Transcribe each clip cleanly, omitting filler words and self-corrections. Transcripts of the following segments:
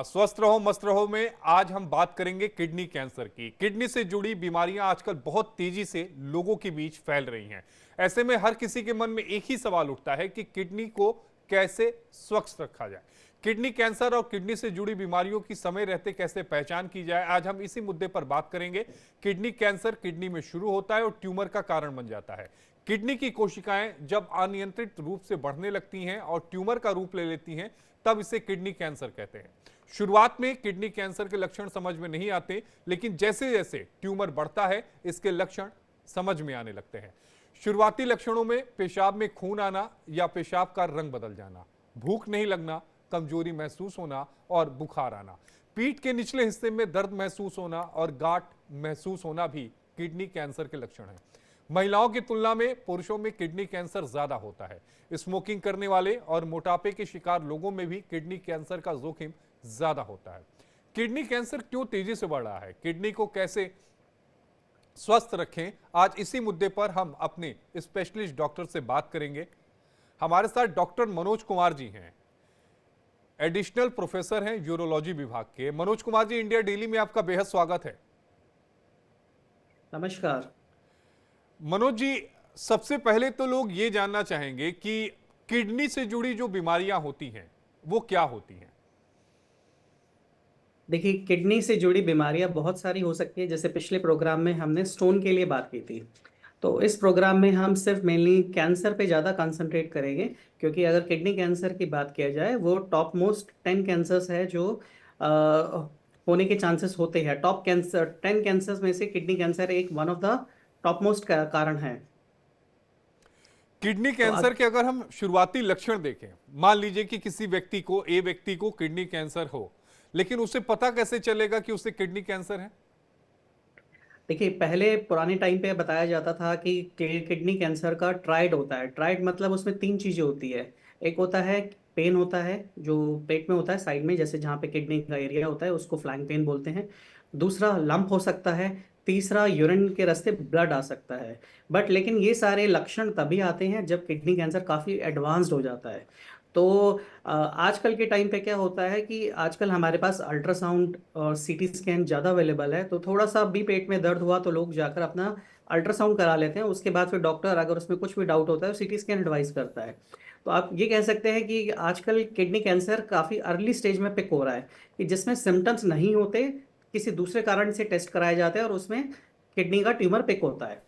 स्वस्थ रहो मस्त रहो में आज हम बात करेंगे किडनी कैंसर की। किडनी से जुड़ी बीमारियां आजकल बहुत तेजी से लोगों के बीच फैल रही हैं। ऐसे में हर किसी के मन में एक ही सवाल उठता है कि किडनी को कैसे स्वच्छ रखा जाए। किडनी कैंसर और किडनी से जुड़ी बीमारियों की समय रहते कैसे पहचान की जाए, आज हम इसी मुद्दे पर बात करेंगे। किडनी कैंसर किडनी में शुरू होता है और ट्यूमर का कारण बन जाता है। किडनी की कोशिकाएं जब अनियंत्रित रूप से बढ़ने लगती हैं और ट्यूमर का रूप ले लेती हैं, तब इसे किडनी कैंसर कहते हैं। शुरुआत में किडनी कैंसर के लक्षण समझ में नहीं आते, लेकिन जैसे जैसे ट्यूमर बढ़ता है इसके लक्षण समझ में आने लगते हैं। शुरुआती लक्षणों में पेशाब में खून आना या पेशाब का रंग बदल जाना, भूख नहीं लगना, कमजोरी महसूस होना और बुखार आना, पीठ के निचले हिस्से में दर्द महसूस होना और गांठ महसूस होना भी किडनी कैंसर के लक्षण हैं। महिलाओं की तुलना में पुरुषों में किडनी कैंसर ज्यादा होता है। स्मोकिंग करने वाले और मोटापे के शिकार लोगों में भी किडनी कैंसर का जोखिम ज्यादा होता है। किडनी कैंसर क्यों तेजी से बढ़ रहा है, किडनी को कैसे स्वस्थ रखें, आज इसी मुद्दे पर हम अपने स्पेशलिस्ट डॉक्टर से बात करेंगे। हमारे साथ डॉक्टर मनोज कुमार जी हैं, एडिशनल प्रोफेसर हैं यूरोलॉजी विभाग के। मनोज कुमार जी, इंडिया डेली में आपका बेहद स्वागत है। नमस्कार मनोज जी, सबसे पहले तो लोग ये जानना चाहेंगे कि किडनी से जुड़ी जो बीमारियां होती हैं वो क्या होती हैं। देखिए, किडनी से जुड़ी बीमारियां बहुत सारी हो सकती है। जैसे पिछले प्रोग्राम में हमने स्टोन के लिए बात की थी, तो इस प्रोग्राम में हम सिर्फ मेनली कैंसर पे ज़्यादा कंसंट्रेट करेंगे, क्योंकि अगर किडनी कैंसर की बात किया जाए वो टॉप मोस्ट 10 कैंसर्स है जो अ, होने के चांसेस होते हैं। टॉप कैंसर 10 कैंसर्स में से किडनी कैंसर एक one of the top most कारण है। किडनी तो कैंसर के अगर हम शुरुआती लक्षण देखें, मान लीजिए कि किसी व्यक्ति को किडनी कैंसर हो, लेकिन उसे पता कैसे चलेगा कि उसे किडनी कैंसर है। देखिए, पहले पुराने टाइम पे बताया जाता था कि किडनी कैंसर का ट्राइड होता है। ट्राइड मतलब उसमें तीन चीजें होती है। एक होता है पेन, होता है जो पेट में होता है साइड में, जैसे जहाँ पे किडनी का एरिया होता है उसको फ्लैंक पेन बोलते हैं। दूसरा लंप हो सकता है। तीसरा यूरिन के रास्ते ब्लड आ सकता है। बट लेकिन ये सारे लक्षण तभी आते हैं जब किडनी कैंसर काफ़ी एडवांस्ड हो जाता है। तो आजकल के टाइम पे क्या होता है कि आजकल हमारे पास अल्ट्रासाउंड और सीटी स्कैन ज़्यादा अवेलेबल है। तो थोड़ा सा भी पेट में दर्द हुआ तो लोग जाकर अपना अल्ट्रासाउंड करा लेते हैं। उसके बाद फिर डॉक्टर अगर उसमें कुछ भी डाउट होता है सीटी स्कैन एडवाइस करता है। तो आप ये कह सकते हैं कि आजकल किडनी कैंसर काफ़ी अर्ली स्टेज में पिक हो रहा है, कि जिसमें सिम्टम्स नहीं होते, किसी दूसरे कारण से टेस्ट कराए जाते हैं और उसमें किडनी का ट्यूमर पिक होता है।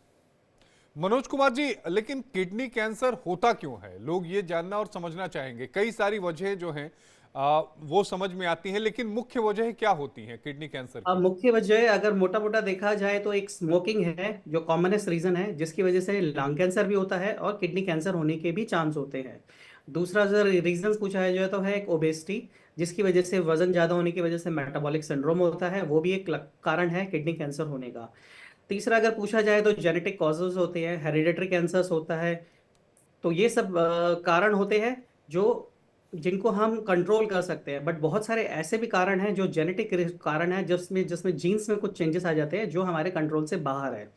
मनोज कुमार जी, लेकिन किडनी कैंसर होता क्यों है, लोग ये जानना और समझना चाहेंगे। कई सारी वजह जो हैं वो समझ में आती हैं, लेकिन मुख्य वजह क्या होती हैं किडनी कैंसर अब की। मुख्य वजह अगर मोटा मोटा देखा जाए तो एक स्मोकिंग है जो कॉमनेस्ट रीजन है, जिसकी वजह से लंग कैंसर भी होता है और किडनी कैंसर होने के भी चांस होते हैं। दूसरा अगर रीजन पूछा जाए तो है एक ओबेसिटी, जिसकी वजह से वजन ज्यादा होने की वजह से मेटाबॉलिक सिंड्रोम होता है, वो भी एक कारण है किडनी कैंसर होने का। तीसरा अगर पूछा जाए तो जेनेटिक कॉजेज होते हैं, हेरिडेटरी कैंसर्स होता है। तो ये सब कारण होते हैं जो जिनको हम कंट्रोल कर सकते हैं। बट बहुत सारे ऐसे भी कारण हैं जो जेनेटिक कारण है, जिसमें जिसमें जीन्स में कुछ चेंजेस आ जाते हैं जो हमारे कंट्रोल से बाहर है।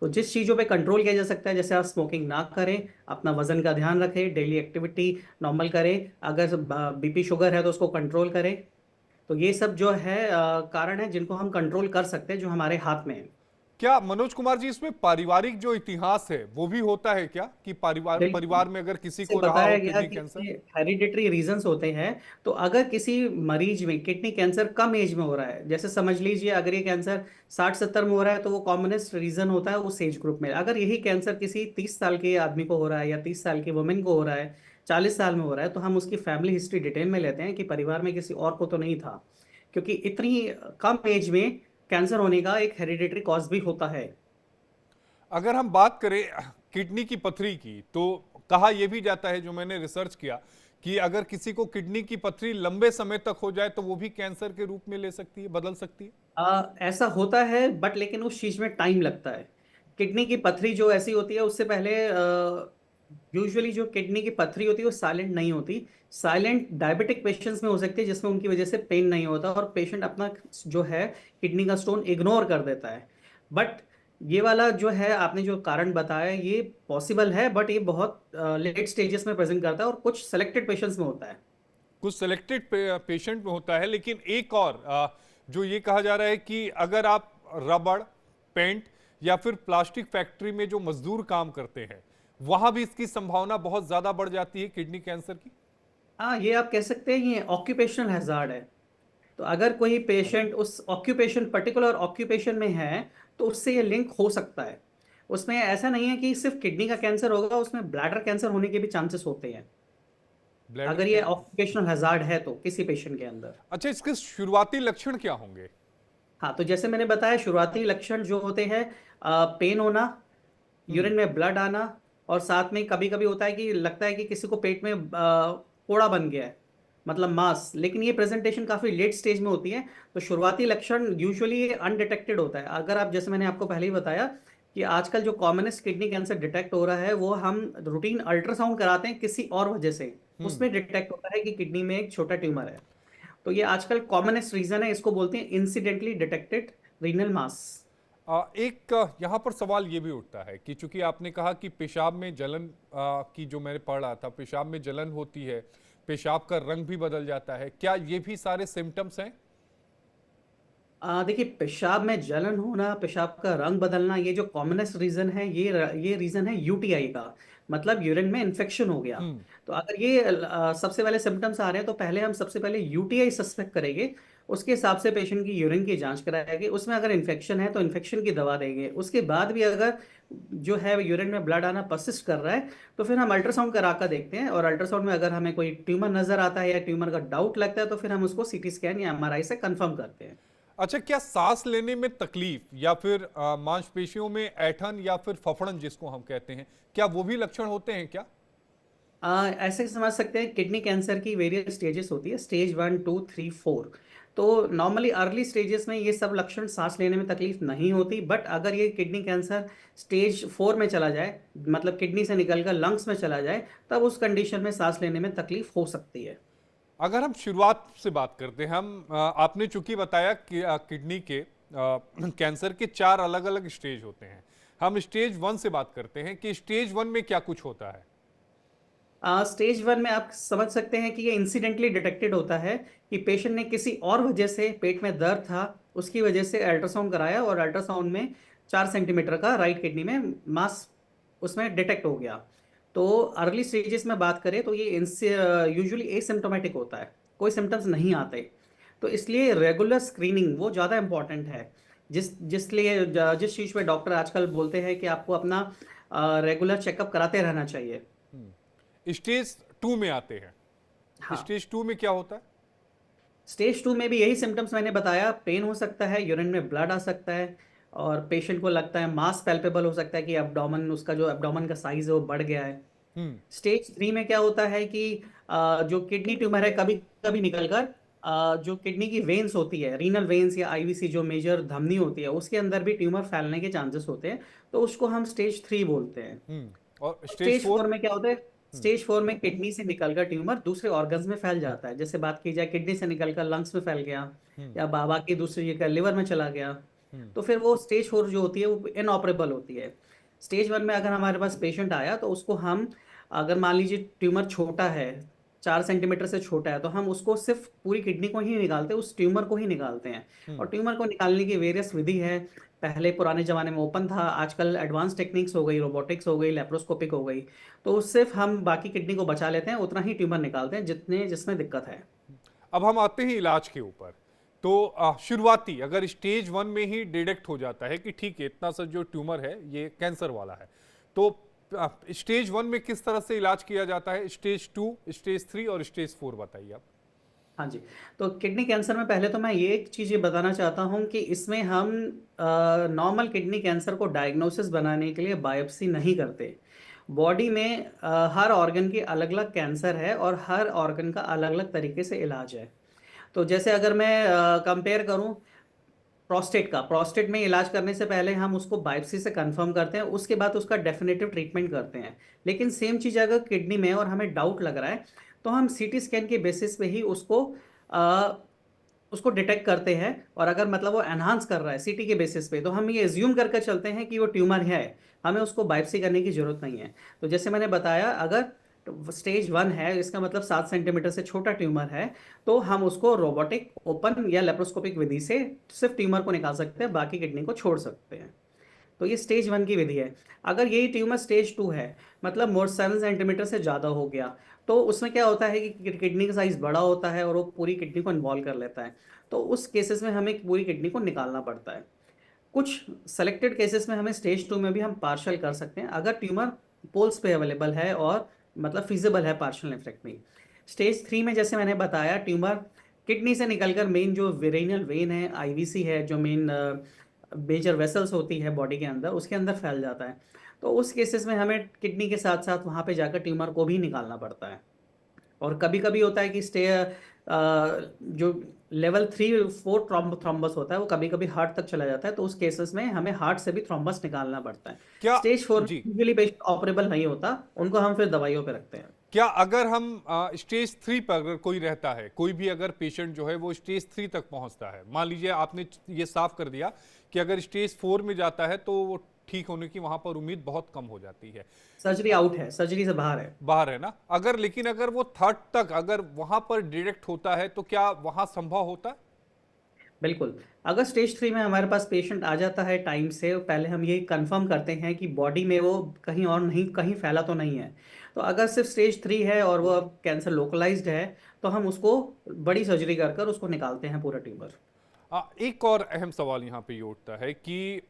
तो जिस चीज़ों पे कंट्रोल किया जा सकता है, जैसे आप स्मोकिंग ना करें, अपना वजन का ध्यान रखें, डेली एक्टिविटी नॉर्मल करें, अगर बीपी शुगर है तो उसको कंट्रोल करें। तो ये सब जो है कारण है जिनको हम कंट्रोल कर सकते हैं, जो हमारे हाथ में है। क्या मनोज कुमार जी, इसमें पारिवारिक जो इतिहास है वो भी होता है क्या, कि परिवार बिल्कुल, परिवार में अगर किसी से को रहा हो बताया गया किडनी कि कैंसर। हेरिडिटरी रीजंस होते हैं। तो अगर किसी मरीज में किडनी कैंसर कम एज में हो रहा है, जैसे समझ लीजिए अगर ये कैंसर 60-70 में हो रहा है, तो वो कॉमनेस्ट रीजन होता है उस एज ग्रुप में। अगर यही कैंसर किसी 30 साल के आदमी को हो रहा है या 30 साल की वुमेन को हो रहा है, 40 साल में हो रहा है, तो हम उसकी फैमिली हिस्ट्री डिटेल में लेते हैं कि परिवार में किसी और को तो नहीं था, क्योंकि इतनी कम एज में कैंसर होने का एक हेरिडिटरी कॉज भी होता है। अगर हम बात करें किडनी की पथरी की, तो कहा यह भी जाता है, जो मैंने रिसर्च किया, कि अगर किसी को किडनी की पथरी लंबे समय तक हो जाए तो वो भी कैंसर के रूप में ले सकती है, बदल सकती है। ऐसा होता है, बट लेकिन उस चीज में टाइम लगता है। किडनी की पथरी जो ऐसी होती है उससे पहले यूजुअली जो किडनी की पथरी होती है वो साइलेंट नहीं होती। साइलेंट डायबिटिक पेशेंट्स में हो सकती है, जिसमें उनकी वजह से पेन नहीं होता और पेशेंट अपना जो है किडनी का स्टोन इग्नोर कर देता है। बट ये वाला जो है आपने जो कारण बताया ये पॉसिबल है, बट ये बहुत लेट स्टेजेस में प्रेजेंट करता है और कुछ सेलेक्टेड पेशेंट्स में होता है। कुछ सिलेक्टेड पेशेंट में होता है, लेकिन एक और जो ये कहा जा रहा है कि अगर आप रबड़, पेंट या फिर प्लास्टिक फैक्ट्री में जो मजदूर काम करते हैं, वहां भी इसकी संभावना बहुत ज्यादा बढ़ जाती है किडनी कैंसर की। हाँ, ये आप कह सकते हैं ये ऑक्यूपेशनल हैजार्ड है। तो अगर कोई पेशेंट उस ऑक्यूपेशन पर्टिकुलर ऑक्यूपेशन में है तो उससे ये लिंक हो सकता है। उसमें ऐसा नहीं है कि सिर्फ किडनी का कैंसर होगा, उसमें ब्लैडर कैंसर होने के भी चांसेस होते हैं ब्लैडर अगर ये कैंसर। ऑक्यूपेशनल हैजार्ड है तो किसी पेशेंट के अंदर। अच्छा, इसके शुरुआती लक्षण क्या होंगे? हाँ, तो जैसे मैंने बताया शुरुआती लक्षण जो होते हैं, पेन होना, हम्म। यूरिन में ब्लड आना, और साथ में कभी कभी होता है कि लगता है कि किसी को पेट में फोड़ा बन गया है, मतलब मास। लेकिन ये प्रेजेंटेशन काफी लेट स्टेज में होती है। तो शुरुआती लक्षण यूजुअली अनडिटेक्टेड होता है। अगर आप, जैसे मैंने आपको पहले ही बताया कि आजकल जो कॉमनेस्ट किडनी कैंसर डिटेक्ट हो रहा है वो हम रूटीन अल्ट्रासाउंड कराते हैं किसी और वजह से, हम्म। उसमें डिटेक्ट होता है कि किडनी में एक छोटा ट्यूमर है। तो ये आजकल कॉमनेस्ट रीजन है, इसको बोलते हैं इंसिडेंटली डिटेक्टेड रीनल मास। एक यहाँ पर सवाल ये भी उठता है कि चूंकि आपने कहा कि पेशाब में जलन की, जो मैंने पढ़ रहा था, पेशाब में जलन होती है, पेशाब का रंग भी बदल जाता है, क्या ये भी सारे सिम्टम्स हैं? देखिए, पेशाब में जलन होना, पेशाब का रंग बदलना, ये जो कॉमनेस्ट रीजन है, ये रीजन है यूटीआई का, मतलब यूरिन में इन्फेक्शन हो गया। हम्म। तो अगर ये सबसे पहले सिम्टम्स आ रहे हैं तो पहले हम सबसे पहले यूटीआई सस्पेक्ट करेंगे। उसके हिसाब से पेशेंट की यूरिन की जांच कराएंगे, उसमें अगर इन्फेक्शन है तो इन्फेक्शन की दवा देंगे। उसके बाद भी अगर जो है यूरिन में ब्लड आना परसिस्ट कर रहा है तो फिर हम अल्ट्रासाउंड करा कर देखते हैं, और अल्ट्रासाउंड में अगर हमें कोई ट्यूमर नजर आता है या ट्यूमर का डाउट लगता है तो फिर हम उसको सीटी स्कैन या एमआरआई से कंफर्म करते हैं। अच्छा, क्या सांस लेने में तकलीफ या फिर मांसपेशियों में ऐंठन या फिर फफड़न जिसको हम कहते हैं, क्या वो भी लक्षण होते हैं क्या? ऐसे समझ सकते हैं, किडनी कैंसर की वेरियस स्टेजेस होती है, स्टेज 1, 2, 3, 4। तो नॉर्मली अर्ली स्टेजेस में ये सब लक्षण, सांस लेने में तकलीफ नहीं होती। बट अगर ये किडनी कैंसर स्टेज 4 में चला जाए, मतलब किडनी से निकलकर लंग्स में चला जाए, तब उस कंडीशन में सांस लेने में तकलीफ हो सकती है। अगर हम शुरुआत से बात करते हैं, आपने चूंकि बताया कि किडनी के कैंसर के 4 अलग अलग स्टेज होते हैं, हम स्टेज 1 से बात करते हैं कि स्टेज 1 में क्या कुछ होता है। स्टेज 1 में आप समझ सकते हैं कि ये इंसिडेंटली डिटेक्टेड होता है कि पेशेंट ने किसी और वजह से, पेट में दर्द था उसकी वजह से अल्ट्रासाउंड कराया, और अल्ट्रासाउंड में 4 सेंटीमीटर का राइट किडनी में मास उसमें डिटेक्ट हो गया। तो अर्ली स्टेजेस में बात करें तो ये यूजुअली एसिम्टोमेटिक होता है, कोई सिम्टम्स नहीं आते। तो इसलिए रेगुलर स्क्रीनिंग वो ज़्यादा इंपॉर्टेंट है। जिस चीज़ पे डॉक्टर आजकल बोलते हैं कि आपको अपना रेगुलर चेकअप कराते रहना चाहिए। स्टेज 2 में आते हैं, हाँ, स्टेज 2 में क्या होता है? स्टेज 2 में भी यही सिम्टम्स मैंने बताया, पेन हो सकता है, यूरिन में ब्लड आ सकता है, और पेशेंट को लगता है मास पैल्पेबल हो सकता है कि एब्डोमेन, उसका जो एब्डोमेन का साइज है वो बढ़ गया है। हम्म। स्टेज 3 में क्या होता है कि जो किडनी ट्यूमर है कभी कभी निकलकर जो किडनी की वेन्स होती है, रीनल वेन्स या आईवीसी जो मेजर धमनी होती है, उसके अंदर भी ट्यूमर फैलने के चांसेस होते हैं। तो उसको हम स्टेज 3 बोलते हैं। और स्टेज स्टेज 4 4? में क्या होता है, स्टेज 4 में किडनी से निकलकर ट्यूमर दूसरे ऑर्गन्स में फैल जाता है। जैसे बात की जाए, किडनी से निकलकर लंग्स में फैल गया, या बाबा की दूसरी जगह लिवर में चला गया, तो फिर वो स्टेज 4 जो होती है वो इनऑपरेबल होती है। स्टेज 1 में अगर हमारे पास पेशेंट आया तो उसको हम, अगर मान लीजिए ट्यूमर छोटा है, 4 सेंटीमीटर से छोटा है, तो हम उसको सिर्फ पूरी किडनी को ही निकालते हैं, उस ट्यूमर को ही निकालते हैं। और ट्यूमर को निकालने की वेरियस विधि है। पहले पुराने जमाने में ओपन था, आजकल एडवांस टेक्निक्स हो गई, रोबोटिक्स हो गई, लेप्रोस्कोपिक हो गई। तो सिर्फ हम बाकी किडनी को बचा लेते हैं, उतना ही ट्यूमर निकालते हैं जितने जिसमें दिक्कत है। अब हम आते हैं इलाज के ऊपर। तो शुरुआती अगर स्टेज 1 में ही डिटेक्ट हो जाता है कि ठीक है, इतना सा जो ट्यूमर है ये कैंसर वाला है, तो स्टेज 1 में किस तरह से इलाज किया जाता है? स्टेज 2, स्टेज 3 और स्टेज 4 बताइए आप। हाँ जी। तो किडनी कैंसर में पहले तो मैं ये एक चीज़ ये बताना चाहता हूँ कि इसमें हम नॉर्मल किडनी कैंसर को डायग्नोसिस बनाने के लिए बायोप्सी नहीं करते। बॉडी में हर ऑर्गन की अलग अलग कैंसर है, और हर ऑर्गन का अलग अलग तरीके से इलाज है। तो जैसे अगर मैं कंपेयर करूं, प्रोस्टेट में इलाज करने से पहले हम उसको बायोप्सी से कंफर्म करते हैं, उसके बाद उसका डेफिनेटिव ट्रीटमेंट करते हैं। लेकिन सेम चीज़ अगर किडनी में और हमें डाउट लग रहा है तो हम सीटी स्कैन के बेसिस पे ही अ, उसको डिटेक्ट करते हैं। और अगर मतलब वो एनहांस कर रहा है सीटी के बेसिस पे, तो हम ये एज्यूम करके चलते हैं कि वो ट्यूमर है, हमें उसको बायोप्सी करने की जरूरत नहीं है। तो जैसे मैंने बताया, अगर स्टेज 1 है, इसका मतलब 7 सेंटीमीटर से छोटा ट्यूमर है, तो हम उसको रोबोटिक ओपन या लेप्रोस्कोपिक विधि से सिर्फ ट्यूमर को निकाल सकते हैं, बाकी किडनी को छोड़ सकते हैं। तो ये स्टेज 1 की विधि है। अगर यही ट्यूमर स्टेज 2 है, मतलब मोर 7 सेंटीमीटर से ज़्यादा हो गया, तो उसमें क्या होता है कि किडनी का साइज बड़ा होता है और वो पूरी किडनी को इन्वॉल्व कर लेता है। तो उस केसेस में हमें पूरी किडनी को निकालना पड़ता है। कुछ सेलेक्टेड केसेस में हमें स्टेज 2 में भी हम पार्शल कर सकते हैं, अगर ट्यूमर पोल्स पे अवेलेबल है और मतलब फिजिबल है पार्शल नेफ्रेक्टमी। स्टेज 3 में जैसे मैंने बताया, ट्यूमर किडनी से निकलकर मेन जो वेरेनियल वेन है, आईवीसी है, जो मेन मेजर वेसल्स होती है बॉडी के अंदर, उसके अंदर फैल जाता है। तो उस केसेस में हमें किडनी के साथ साथ वहाँ पे जाकर ट्यूमर को भी निकालना पड़ता है। और कभी कभी होता है कि जो लेवल 3 4 थ्रोम्बस होता है, वो कभी कभी हार्ट तक चला जाता है, तो उस केसेस में हमें हार्ट से भी थ्रोम्बस निकालना पड़ता है। क्या स्टेज 4 में जी, यूजुअली पेशेंट ऑपरेबल नहीं होता, उनको हम फिर दवाइयों पे रखते हैं। क्या अगर हम स्टेज 3 पर अगर कोई रहता है, कोई भी अगर पेशेंट जो है वो स्टेज 3 तक पहुंचता है, मान लीजिए आपने ये साफ कर दिया कि अगर स्टेज 4 में जाता है तो वो ठीक होने की वहां पर उम्मीद बहुत कम हो जाती है, सर्जरी आउट है, सर्जरी से बाहर है। बाहर है ना, अगर लेकिन अगर वो थर्ड तक अगर वहां पर डायरेक्ट होता है तो क्या वहां संभव होता है? बिल्कुल। अगर स्टेज 3 में हमारे पास पेशेंट आ जाता है टाइम से, पहले हम ये कंफर्म करते हैं कि बॉडी में वो कहीं और नहीं, कहीं फैला तो नहीं है। तो अगर सिर्फ स्टेज 3 है और वो अब कैंसर लोकलाइज्ड है, तो हम उसको बड़ी सर्जरी कर कर उसको निकालते हैं पूरा ट्यूमर। एक और अहम सवाल यहाँ पे ये उठता है कि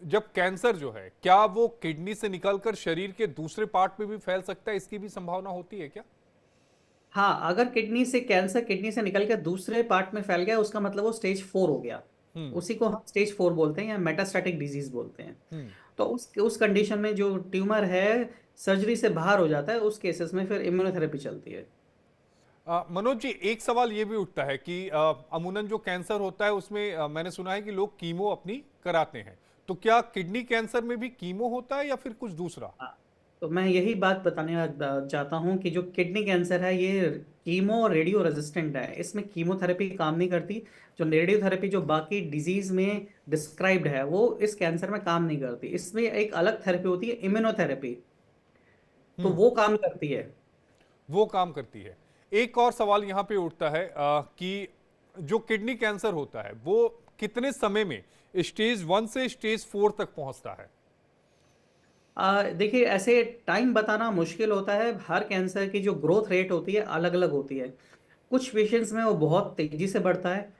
जब कैंसर जो है, क्या वो किडनी से निकलकर शरीर के दूसरे पार्ट में भी फैल सकता है? इसकी भी संभावना होती है क्या? हाँ, अगर कैंसर किडनी से निकल के दूसरे पार्ट में फैल गया, उसका मतलब वो स्टेज 4 हो गया। हम्म। उसी को हम स्टेज 4 बोलते हैं या मेटास्टैटिक डिजीज बोलते हैं। हम्म। तो उस कंडीशन में जो ट्यूमर है सर्जरी से बाहर हो जाता है, उस केसेस में फिर इम्यूनोथेरेपी चलती है। मनोज जी, एक सवाल ये भी उठता है कि अमूमन जो कैंसर होता है उसमें मैंने सुना है कि लोग कीमो अपनी कराते हैं, तो क्या किडनी कैंसर में भी कीमो होता है या फिर कुछ दूसरा? हाँ, तो मैं यही बात बताने चाहता हूँ कि जो किडनी कैंसर है, ये कीमो और रेडियो रेजिस्टेंट है। इसमें कीमोथेरेपी काम नहीं करती। जो रेडियोथेरेपी जो बाकी डिजीज में डिस्क्राइब्ड है, वो इस कैंसर में काम नहीं करती। इसमें एक अलग थेरेपी होती है, इम्यूनोथेरेपी, तो हम्म। वो काम करती है। वो काम करती है। एक और सवाल यहाँ पे उठता है कि जो किडनी कैंसर होता है वो कितने समय में स्टेज 1 से स्टेज 4 तक पहुंचता है? देखिए, ऐसे टाइम बताना मुश्किल होता है। हर कैंसर की जो ग्रोथ रेट होती है अलग अलग होती है। कुछ पेशेंट्स में वो बहुत तेजी से बढ़ता है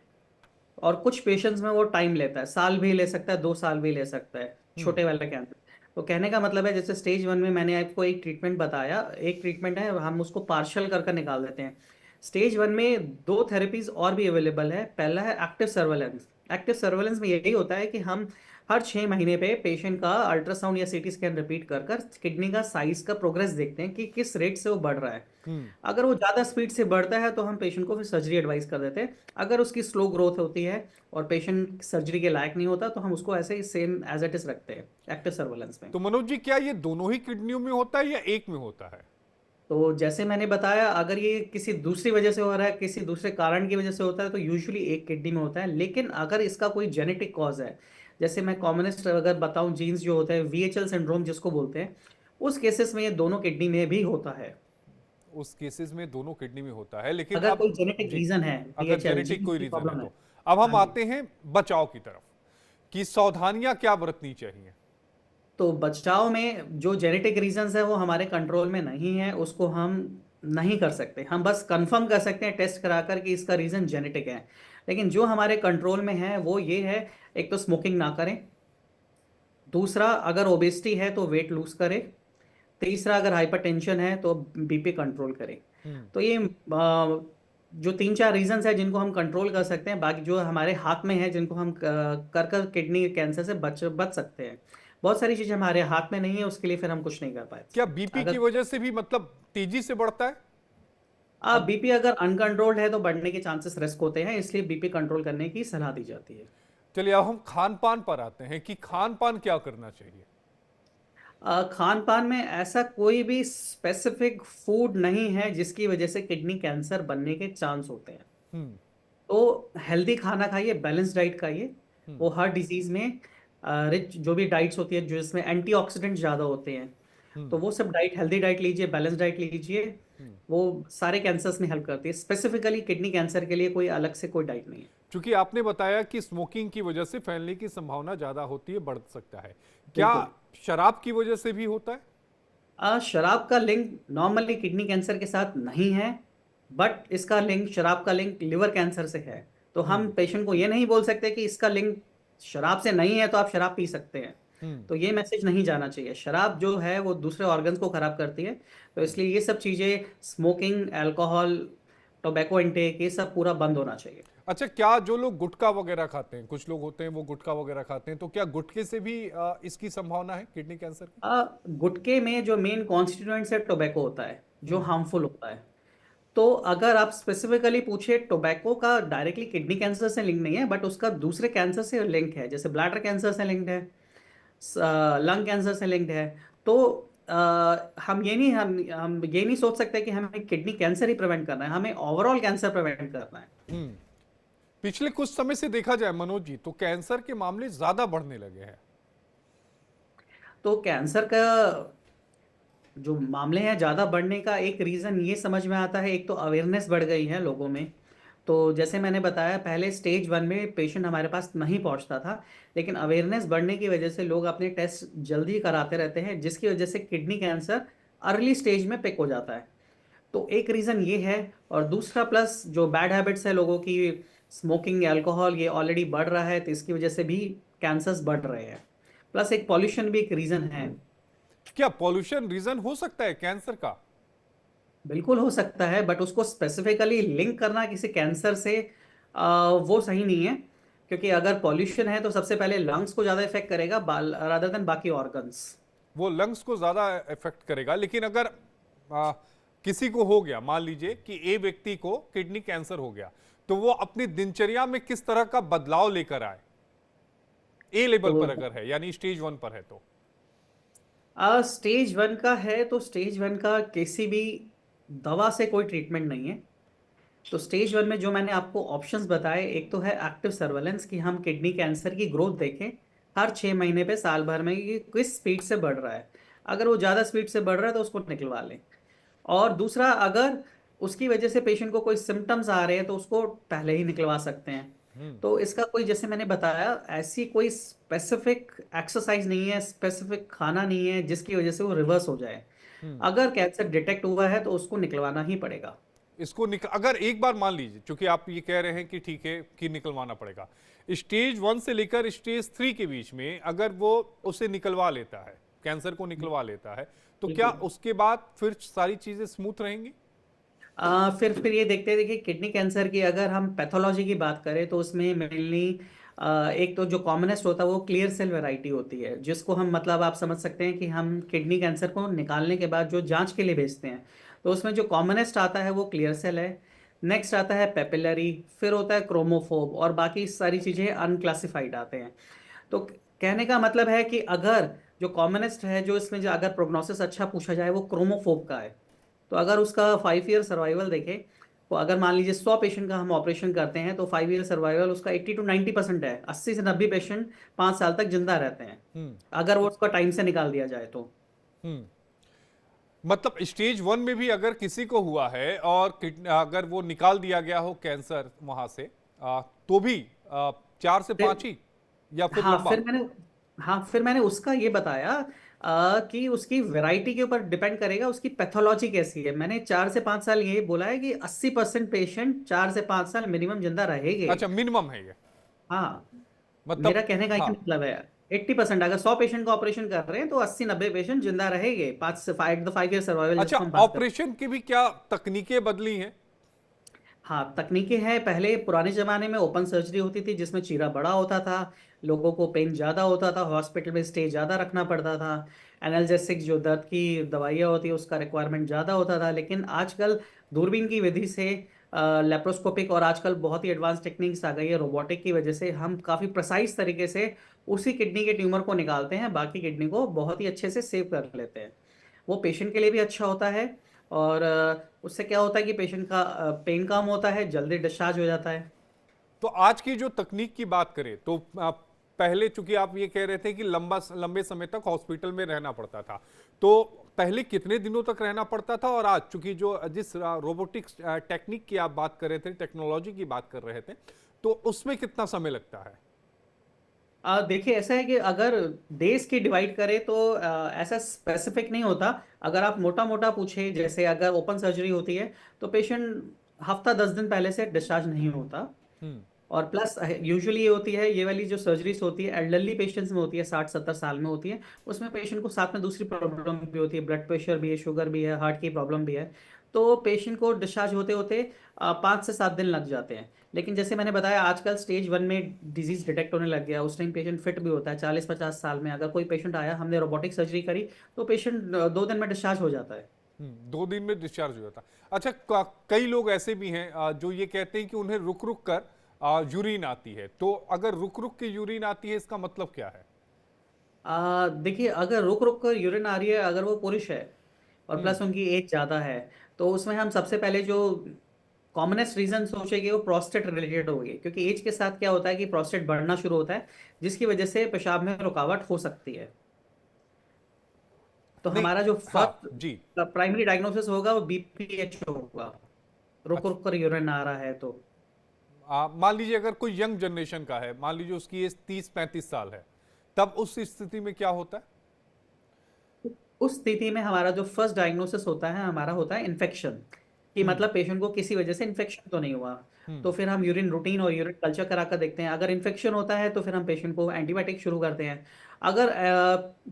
और कुछ पेशेंट्स में वो टाइम लेता है, साल भी ले सकता है, 2 साल भी ले सकता है, हम्म। छोटे वाला कैंसर। तो कहने का मतलब है, जैसे स्टेज 1 में मैंने आपको एक ट्रीटमेंट बताया, एक ट्रीटमेंट है, हम उसको पार्शियल कर कर निकाल देते हैं। स्टेज 1 में 2 थेरेपीज और भी अवेलेबल है। पहला है एक्टिव सर्वेलेंस। एक्टिव सर्वेलेंस में यही होता है कि हम हर 6 महीने पे पेशेंट का अल्ट्रासाउंड या सीटी स्कैन रिपीट कर कर किडनी का साइज का प्रोग्रेस देखते हैं कि किस रेट से वो बढ़ रहा है। हम्म। अगर वो ज़्यादा स्पीड से बढ़ता है तो हम पेशेंट को फिर सर्जरी एडवाइस कर देते हैं। अगर उसकी स्लो ग्रोथ होती है और पेशेंट सर्जरी के लायक नहीं होता, तो हम उसको ऐसे ही सेम एज इट इज रखते हैं एक्टिव सर्वेलेंस में। तो मनोज जी, क्या ये दोनों ही किडनियों में होता है या एक में होता है? तो जैसे मैंने बताया, अगर ये किसी दूसरी वजह से हो रहा है, किसी दूसरे कारण की वजह से होता है, तो यूजुअली एक किडनी में होता है। लेकिन अगर इसका कोई जेनेटिक कॉज है, जैसे मैं कॉमनेस्ट अगर बताऊं, जीन्स जो होता है वीएचएल सिंड्रोम जिसको बोलते हैं, उस केसेस में ये दोनों किडनी में भी होता है। उस केसेस में दोनों किडनी में होता है, लेकिन अगर अब कोई जेनेटिक जी, रीजन है, अगर वीएचएल जेनेटिक जीन कोई की रीजन है प्रॉब्लम है। तो अब हम हाँ जी। आते हैं बचाव की तरफ कि सावधानियां क्या बरतनी चाहिए? तो बचाव में जो जेनेटिक रीजंस है वो हमारे कंट्रोल में नहीं है, उसको हम नहीं कर सकते। हम बस कंफर्म कर सकते हैं टेस्ट कराकर कि इसका रीजन जेनेटिक है। लेकिन जो हमारे कंट्रोल में है वो ये है, एक तो स्मोकिंग ना करें। दूसरा, अगर ओबेसिटी है तो वेट लूज करें। तीसरा, अगर हाइपरटेंशन है तो बीपी कंट्रोल करें। हम्म। तो ये जो 3 4 रीजंस है जिनको हम कंट्रोल कर सकते हैं। बाकी जो हमारे हाथ में है, जिनको हम कर कर किडनी कैंसर से बच बच सकते हैं। बहुत सारी चीजें हमारे हाथ में नहीं है, उसके लिए फिर हम कुछ नहीं कर पाए। क्या बीपी की अगर वजह से भी मतलब तेजी से बढ़ता है? अब बीपी अगर अनकंट्रोल्ड है तो बढ़ने के चांसेस रिस्क होते हैं, इसलिए बीपी कंट्रोल करने की सलाह दी जाती है। चलिए, अब हम खान पान पर आते हैं कि खान पान क्या करना चाहिए? खान पान में ऐसा कोई भी स्पेसिफिक फूड नहीं है जिसकी वजह से किडनी कैंसर बनने के चांस होते हैं। हम्म। तो हेल्दी खाना खाइए, बैलेंस डाइट खाइए। हम्म। वो हर डिजीज में रिच जो भी डाइट्स होती है, जो इसमें एंटीऑक्सीडेंट ज़्यादा होते हैं, तो वो सब डाइट, हेल्दी डाइट लीजिए, बैलेंस डाइट लीजिए, वो सारे कैंसर्स में हेल्प करती है। स्पेसिफिकली किडनी कैंसर के लिए कोई अलग से कोई डाइट नहीं है। क्योंकि आपने बताया कि स्मोकिंग की वजह से फैलने की संभावना ज्यादा होती है, बढ़ सकता है, क्या बिल्कुल। शराब की वजह से भी होता है? शराब का लिंक नॉर्मली किडनी कैंसर के साथ नहीं है, बट इसका लिंक, शराब का लिंक लिवर कैंसर से है। तो हम पेशेंट को ये नहीं बोल सकते कि इसका लिंक शराब से नहीं है तो आप शराब पी सकते हैं। तो ये मैसेज नहीं जाना चाहिए। शराब जो है वो दूसरे ऑर्गन्स को खराब करती है, तो इसलिए ये सब चीज़ें, स्मोकिंग, अल्कोहल, टोबैको इंटेक, ये सब पूरा बंद होना चाहिए। अच्छा, क्या जो लोग गुटखा वगैरह खाते हैं, कुछ लोग होते हैं वो गुटखा वगैरह खाते हैं, तो क्या गुटखे से भी इसकी संभावना है किडनी कैंसर की? गुटखे में जो मेन कॉन्स्टिट्यूएंट्स है टोबैको होता है, जो हार्मफुल होता है। तो अगर आप स्पेसिफिकली पूछे, टोबैको का डायरेक्टली किडनी कैंसर से लिंक नहीं है, बट उसका दूसरे कैंसर से लिंक है, जैसे ब्लैडर कैंसर से लिंक्ड है, लंग कैंसर से लिंक्ड है। तो हम ये नहीं सोच सकते कि हमें किडनी कैंसर ही प्रिवेंट करना है, हमें ओवरऑल कैंसर प्रिवेंट करना है। पिछले कुछ समय से देखा जाए मनोज जी, तो कैंसर के मामले ज्यादा बढ़ने लगे हैं। तो कैंसर का जो मामले हैं ज़्यादा बढ़ने का एक रीज़न ये समझ में आता है, एक तो अवेयरनेस बढ़ गई है लोगों में। तो जैसे मैंने बताया, पहले स्टेज 1 में पेशेंट हमारे पास नहीं पहुंचता था, लेकिन अवेयरनेस बढ़ने की वजह से लोग अपने टेस्ट जल्दी कराते रहते हैं, जिसकी वजह से किडनी कैंसर अर्ली स्टेज में पिक हो जाता है। तो एक रीज़न ये है। और दूसरा प्लस जो बैड हैबिट्स है लोगों की, स्मोकिंग, अल्कोहल, ये ऑलरेडी बढ़ रहा है, तो इसकी वजह से भी कैंसर्स बढ़ रहे हैं। प्लस एक पॉल्यूशन भी एक रीज़न है। क्या पॉल्यूशन रीजन हो सकता है कैंसर का? बिल्कुल हो सकता है, बट उसको स्पेसिफिकली लिंक करना किसी कैंसर से वो सही नहीं है। क्योंकि अगर पॉल्यूशन है तो सबसे पहले लंग्स को ज़्यादा इफेक्ट करेगा रादर देन बाकी ऑर्गन्स। वो लंग्स को ज्यादा इफेक्ट करेगा, लेकिन अगर आ, किसी को हो गया, मान लीजिए कि ए व्यक्ति को किडनी कैंसर हो गया, तो वो अपनी दिनचर्या में किस तरह का बदलाव लेकर आए? ए लेवल तो पर अगर है, यानी स्टेज 1 पर है तो? स्टेज 1 का है तो स्टेज 1 का किसी भी दवा से कोई ट्रीटमेंट नहीं है। तो स्टेज 1 में जो मैंने आपको ऑप्शंस बताए, एक तो है एक्टिव सर्वेलेंस, कि हम किडनी कैंसर की ग्रोथ देखें हर 6 महीने पे, साल भर में, कि किस स्पीड से बढ़ रहा है। अगर वो ज़्यादा स्पीड से बढ़ रहा है तो उसको निकलवा लें। और दूसरा, अगर उसकी वजह से पेशेंट को कोई सिम्टम्स आ रहे हैं तो उसको पहले ही निकलवा सकते हैं। तो इसका कोई, जैसे मैंने बताया, ऐसी कोई स्पेसिफिक एक्सरसाइज नहीं है, स्पेसिफिक खाना नहीं है जिसकी वजह से वो रिवर्स हो जाए। अगर कैंसर डिटेक्ट हुआ है तो उसको निकलवाना ही पड़ेगा। अगर एक बार मान लीजिए, क्योंकि आप ये कह रहे हैं कि ठीक है कि निकलवाना पड़ेगा, स्टेज 1 से लेकर स्टेज 3 के बीच में अगर वो उसे निकलवा लेता है, कैंसर को निकलवा लेता है, तो क्या बिल्कुल। उसके बाद फिर सारी चीजें स्मूथ रहेंगी? फिर ये देखते हैं, देखिए किडनी कैंसर की अगर हम पैथोलॉजी की बात करें तो उसमें मेनली एक तो जो कॉमनेस्ट होता है वो क्लियर सेल वैरायटी होती है, जिसको हम, मतलब आप समझ सकते हैं कि हम किडनी कैंसर को निकालने के बाद जो जांच के लिए भेजते हैं, तो उसमें जो कॉमनेस्ट आता है वो क्लियर सेल है। नेक्स्ट आता है पेपिलरी, फिर होता है क्रोमोफोब, और बाकी सारी चीज़ें अनक्लासिफाइड आते हैं। तो कहने का मतलब है कि अगर जो कॉमनेस्ट है, जो इसमें जो अगर प्रोग्नोसिस अच्छा पूछा जाए, वो क्रोमोफोब का है। तो अगर उसका 5 ईयर सर्वाइवल देखें, तो अगर मान लीजिए 100 पेशेंट का हम ऑपरेशन करते हैं तो 5 ईयर सर्वाइवल उसका 80 to 90% है। 80 से 90 पेशेंट 5 साल तक जिंदा रहते हैं, अगर वो उसका टाइम से निकाल दिया जाए तो। हम्म मतलब स्टेज 1 में भी अगर किसी को हुआ है और अगर वो निकाल दिया गया हो कैंसर वहां से, तो भी 4 से 5 ही, या फिर हाँ लंबा? फिर मैंने हाँ फिर मैंने उसका ये बताया, कि उसकी वैरायटी के ऊपर डिपेंड करेगा उसकी पैथोलॉजी कैसी है। मैंने 4 से 5 साल ये बोला है कि 80% पेशेंट 4 से 5 साल मिनिमम जिंदा रहेंगे। अच्छा, मिनिमम है ये? हाँ, मेरा मतलब कहने का ये हाँ। मतलब है। 80%, अगर 100 पेशेंट का ऑपरेशन कर रहे हैं तो 80-90 पेशेंट जिंदा रहेंगे। 5 ईयर सर्वाइवल अच्छा, जिसको हम बात करते हैं। ऑपरेशन की भी क्या तकनीकें बदली हैं? हाँ, तकनीकें हैं। पहले पुराने जमाने में ओपन सर्जरी होती थी जिसमें चीरा बड़ा होता था, लोगों को पेन ज़्यादा होता था, हॉस्पिटल में स्टे ज़्यादा रखना पड़ता था। एनाल्जेसिक जो दर्द की दवाइयाँ होती है उसका रिक्वायरमेंट ज़्यादा होता था। लेकिन आजकल दूरबीन की विधि से, लेप्रोस्कोपिक, और आजकल बहुत ही एडवांस टेक्निक्स आ गई है रोबोटिक की वजह से, हम काफ़ी प्रिसाइज तरीके से उसी किडनी के ट्यूमर को निकालते हैं, बाकी किडनी को बहुत ही अच्छे से सेव कर लेते हैं। वो पेशेंट के लिए भी अच्छा होता है। और उससे क्या होता है कि पेशेंट का पेन कम होता है, जल्दी डिस्चार्ज हो जाता है। तो आज की जो तकनीक की बात करें तो पहले चूंकि आप ये कह रहे थे कि लंबे समय तक हॉस्पिटल में रहना पड़ता था, तो पहले कितने दिनों तक रहना पड़ता था और आज चूंकि जो जिस रोबोटिक्स टेक्निक की आप बात कर रहे थे, टेक्नोलॉजी की बात कर रहे थे, तो उसमें कितना समय लगता है? देखिए, ऐसा है कि अगर देश की डिवाइड करें तो ऐसा स्पेसिफिक नहीं होता। अगर आप मोटा मोटा पूछे, जैसे अगर ओपन सर्जरी होती है तो पेशेंट हफ्ता 10 दिन पहले से डिस्चार्ज नहीं होता। हम्म। और प्लस यूजुअली ये होती है, ये वाली जो सर्जरीज होती है एल्डरली पेशेंट्स में होती है, 60-70 साल में होती है। उसमें पेशेंट को साथ में दूसरी प्रॉब्लम भी होती है, ब्लड प्रेशर भी है, शुगर भी है, हार्ट की प्रॉब्लम भी है। तो पेशेंट को डिस्चार्ज होते होते 5 से 7 दिन लग जाते हैं। लेकिन जैसे मैंने बताया, आजकल स्टेज 1 में डिजीज डिटेक्ट होने लग गया। उस टाइम पेशेंट फिट भी होता है। 40-50 साल में अगर कोई पेशेंट आया, हमने रोबोटिक सर्जरी करी, तो पेशेंट 2 दिन में डिस्चार्ज हो जाता है। 2 दिन में डिस्चार्ज हो जाता। अच्छा, कई लोग ऐसे भी हैं जो ये कहते हैं कि उन्हें रुक रुक कर यूरिन आती है, तो अगर रुक रुक के यूरिन आती है, इसका मतलब क्या है? देखिए, अगर रुक रुक कर यूरिन आ रही है, अगर वो पुरुष है और हम्म। प्लस उनकी एज ज़्यादा है, तो उसमें हम सबसे पहले जो कॉमनेस्ट रीजन सोचेंगे वो प्रोस्टेट रिलेटेड होगी। क्योंकि एज के साथ क्या होता है कि प्रोस्टेट बढ़ना शुरू होता है, जिसकी वजह से पेशाब में रुकावट हो सकती है। तो नहीं। हमारा जो हाँ फर्स्ट जी। प्राइमरी डायग्नोसिस होगा वो बीपीएच होगा, रुक अच्छा, रुक कर यूरिन आ रहा है तो। मान लीजिए अगर कोई यंग जनरेशन का है, मान लीजिए उसकी एज 30-35 साल है, तब उस स्थिति में क्या होता है? उस स्थिति में हमारा जो फर्स्ट डायग्नोसिस होता है, हमारा होता है इन्फेक्शन। कि हम्म। मतलब पेशेंट को किसी वजह से इन्फेक्शन तो नहीं हुआ। हम्म। तो फिर हम यूरिन रूटीन और यूरिन कल्चर करा कर देखते हैं। अगर इन्फेक्शन होता है तो फिर हम पेशेंट को एंटीबायोटिक शुरू करते हैं। अगर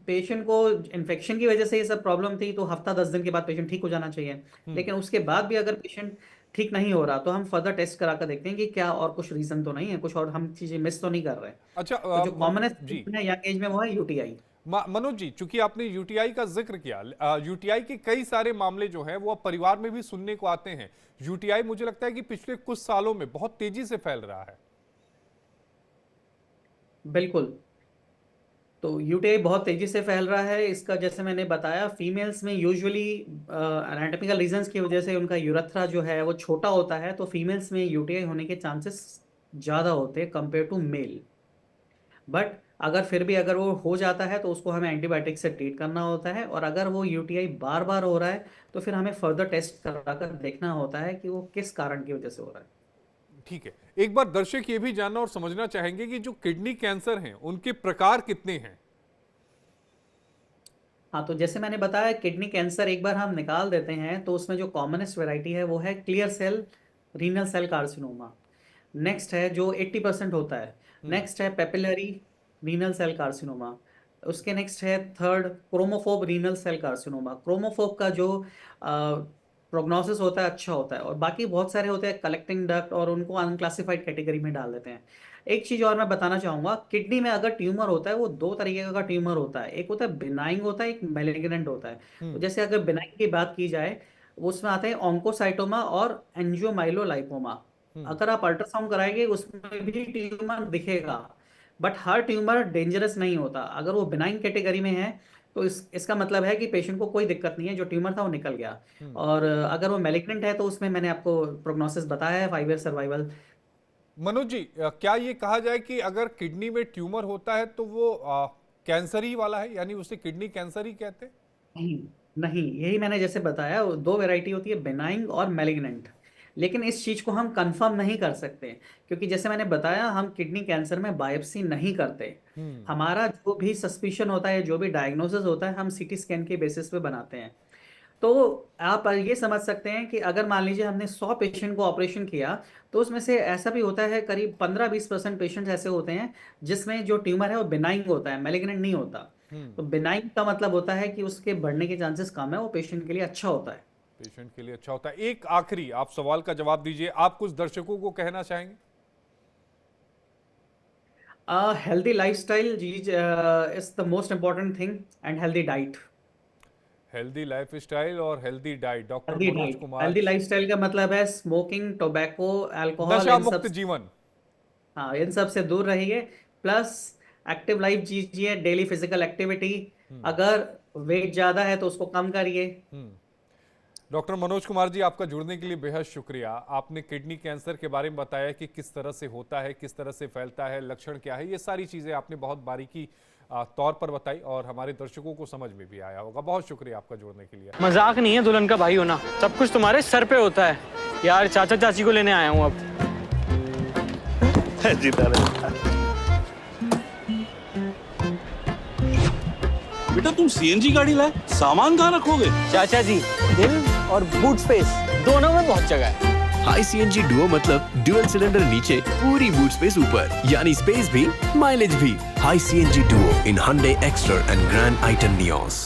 पेशेंट को इन्फेक्शन की वजह से ये सब प्रॉब्लम थी, तो हफ्ता 10 दिन के बाद पेशेंट ठीक हो जाना चाहिए। हम्म। लेकिन उसके बाद भी अगर पेशेंट ठीक नहीं हो रहा, तो हम फर्दर टेस्ट करा कर देखते हैं कि क्या और कुछ रीजन तो नहीं है, कुछ और हम चीजें मिस तो नहीं कर रहे। अच्छा, तो जो कॉमनेस्ट जी। रीजन है यंग एज में वो है यूटीआई। मनोज जी, चूंकि आपने यूटीआई का जिक्र किया, यूटीआई के कई सारे मामले जो हैं वो अब परिवार में भी सुनने को आते हैं। यूटीआई मुझे लगता है कि पिछले कुछ सालों में बहुत तेजी से फैल रहा है। बिल्कुल। तो यूटीआई बहुत तेजी से फैल रहा है। इसका जैसे मैंने बताया, फीमेल्स में यूजुअली एनाटॉमिकल रीजंस की वजह से उनका यूरेथ्रा जो है वो छोटा होता है, तो फीमेल्स में यूटीआई होने के चांसेस ज़्यादा होते हैं कंपेयर टू मेल। बट अगर फिर भी अगर वो हो जाता है तो उसको हमें एंटीबायोटिक से ट्रीट करना होता है। और अगर वो यूटीआई बार बार हो रहा है, तो फिर हमें फर्दर टेस्ट करा कर देखना होता है कि वो किस कारण की वजह से हो रहा है। ठीक है। एक बार दर्शक ये भी जानना और समझना चाहेंगे कि जो किडनी कैंसर हैं उनके प्रकार कितने हैं? हाँ, तो जैसे मैंने बताया, किडनी कैंसर एक बार हम निकाल देते हैं तो उसमें जो कॉमनेस्ट वैरायटी है वो है clear cell renal cell carcinoma. Next है जो 80% होता है। हम्म। नेक्स्ट है पेपिलरी रीनल सेल कार्सिनोमा। उसके नेक्स्ट है third chromophobe renal cell carcinoma. Chromophobe का जो प्रोग्नोसिस होता है अच्छा होता है। और बाकी बहुत सारे होते हैं कलेक्टिंग डक्ट, और उनको अनक्लासिफाइड कैटेगरी में डाल देते हैं। एक चीज और मैं बताना चाहूंगा, किडनी में अगर ट्यूमर होता है वो दो तरीके का ट्यूमर होता है। एक होता है बिनाइंग होता है, एक मैलिग्नेंट होता है। तो हम्म। जैसे अगर बिनाइंग की बात की जाए, वो उसमें आते हैं ऑन्कोसाइटोमा और एंजियोमाइलोलाइपोमा। हम्म। अगर आप अल्ट्रासाउंड कराएंगे उसमें भी ट्यूमर दिखेगा। बट हर ट्यूमर डेंजरस नहीं होता। अगर वो बिनाइन कैटेगरी में है तो इसका मतलब है कि पेशेंट को कोई दिक्कत नहीं है, जो ट्यूमर था वो निकल गया। हम्म। और अगर वो मैलिग्नेंट है तो उसमें मैंने आपको प्रोग्नोसिस बताया है, 5 ईयर सर्वाइवल। मनोज जी, क्या ये कहा जाए कि अगर किडनी में ट्यूमर होता है तो वो कैंसर ही वाला है, यानी उसे किडनी कैंसर ही कहते हैं? नहीं, नहीं, यही मैंने जैसे बताया, वो दो वैरायटी होती है, बेनाइंग और मैलिग्नेंट। लेकिन इस चीज को हम कंफर्म नहीं कर सकते, क्योंकि जैसे मैंने बताया, हम किडनी कैंसर में बायोप्सी नहीं करते। हम्म। हमारा जो भी सस्पिशन होता है, जो भी डायग्नोसिस होता है, हम सीटी स्कैन के बेसिस पे बनाते हैं। तो आप ये समझ सकते हैं कि अगर मान लीजिए हमने 100 पेशेंट को ऑपरेशन किया, तो उसमें से ऐसा भी होता है करीब 15-20% पेशेंट्स ऐसे होते हैं जिसमें जो ट्यूमर है वो बिनाइंग होता है, मैलिग्नेंट नहीं होता। हम्म। तो बिनाइंग का मतलब होता है कि उसके बढ़ने के चांसेस कम है, वो पेशेंट के लिए अच्छा होता है। पेशेंट के लिए अच्छा होता है। एक आखिरी आप सवाल का जवाब दीजिए, आप कुछ दर्शकों को कहना चाहेंगे? हेल्दी लाइफस्टाइल जी is the most important thing, and healthy diet. Healthy life style और healthy diet, doctor healthy Manoj diet, Kumar. Healthy lifestyle का मतलब है स्मोकिंग, टोबैको, अल्कोहल, नशा इन सब। मुक्त जीवन। हाँ, इन सब से दूर रहिए। प्लस एक्टिव लाइफ जीजिए, डेली फिजिकल एक्टिविटी। हम्म। अगर वेट ज्यादा है तो उसको कम करिए। हम्म। डॉक्टर मनोज कुमार जी, आपका जुड़ने के लिए बेहद शुक्रिया। आपने किडनी कैंसर के बारे में बताया कि किस तरह से होता है, किस तरह से फैलता है, लक्षण क्या है, ये सारी चीज़ें आपने बहुत बारीकी तौर पर बताई और हमारे दर्शकों को समझ में भी आया होगा। बहुत शुक्रिया आपका जुड़ने के लिए। मजाक नहीं है दुल्हन का भाई होना, सब कुछ तुम्हारे सर पे होता है। यार चाचा चाची को लेने आया हूँ अब। बेटा तुम सीएनजी गाड़ी लाए, सामान कहाँ रखोगे? चाचा जी, दिल और बूट स्पेस दोनों में बहुत जगह है। हाई सीएनजी डुओ मतलब ड्यूअल सिलेंडर नीचे, पूरी बूट स्पेस ऊपर, यानी स्पेस भी माइलेज भी। High CNG Duo in Hyundai Exter and Grand i10 Nios।